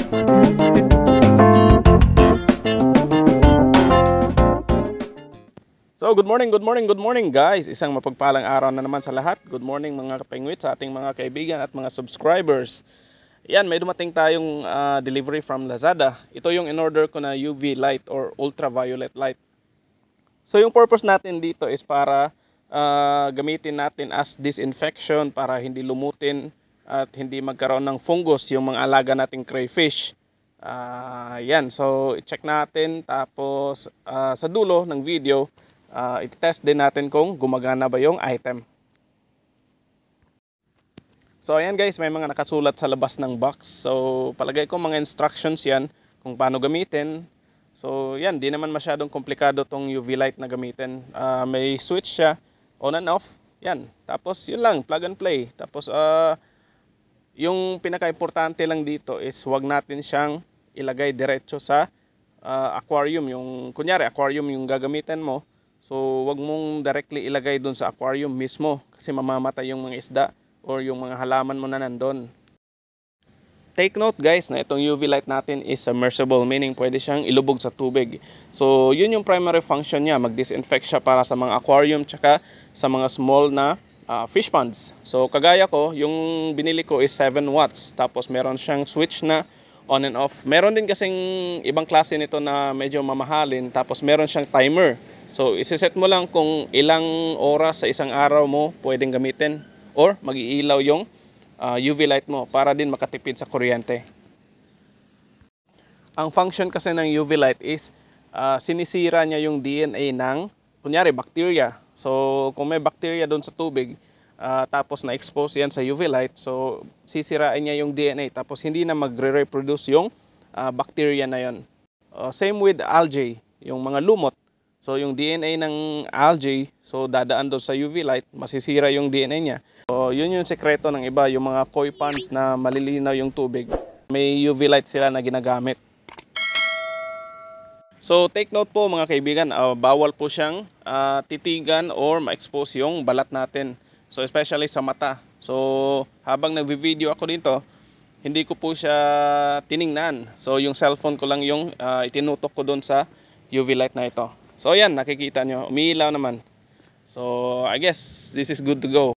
So, good morning guys. Isang mapagpalang araw na naman sa lahat. Good morning mga kapengwit sa ating mga kaibigan at mga subscribers. Yan, may dumating tayong delivery from Lazada. Ito yung in-order ko na UV light or ultraviolet light. So, yung purpose natin dito is para gamitin natin as disinfection para hindi lumutin at hindi magkaroon ng fungus yung mga alaga nating crayfish. Yan, so i-check natin tapos sa dulo ng video, i-test din natin kung gumagana ba yung item. So ayan guys, may mga nakasulat sa labas ng box. So palagay ko mga instructions yan kung paano gamitin. So yan, di naman masyadong komplikado tong UV light na gamitin. May switch siya, on and off. Yan, tapos yun lang, plug and play. Tapos yung pinaka-importante lang dito is wag natin siyang ilagay diretso sa aquarium. Yung kunyari aquarium yung gagamitin mo. So, wag mong directly ilagay doon sa aquarium mismo kasi mamamatay yung mga isda or yung mga halaman mo na nandun. Take note guys na itong UV light natin is submersible, meaning pwede siyang ilubog sa tubig. So, yun yung primary function niya, mag-disinfect siya para sa mga aquarium tsaka sa mga small na fish ponds. So, kagaya ko, yung binili ko is 7 watts. Tapos, meron siyang switch na on and off. Meron din kasing ibang klase nito na medyo mamahalin. Tapos, meron siyang timer. So, isiset mo lang kung ilang oras sa isang araw mo pwedeng gamitin or mag-iilaw yung UV light mo para din makatipid sa kuryente. Ang function kasi ng UV light is sinisira niya yung DNA ng, kunyari, bacteria. So, kung may bacteria doon sa tubig, tapos na-expose yan sa UV light, so sisirain niya yung DNA tapos hindi na magre-reproduce yung bacteria na yon. Same with algae, yung mga lumot. So, yung DNA ng algae, so dadaan doon sa UV light, masisira yung DNA niya. So, yun yung sekreto ng iba, yung mga koi ponds na malilinaw yung tubig. May UV light sila na ginagamit. So, take note po mga kaibigan, bawal po siyang titigan or ma-expose yung balat natin. So, especially sa mata. So, habang nagvi-video ako dito, hindi ko po siya tiningnan. So, yung cellphone ko lang yung itinutok ko doon sa UV light na ito. So, ayan, nakikita nyo, umiilaw naman. So, I guess this is good to go.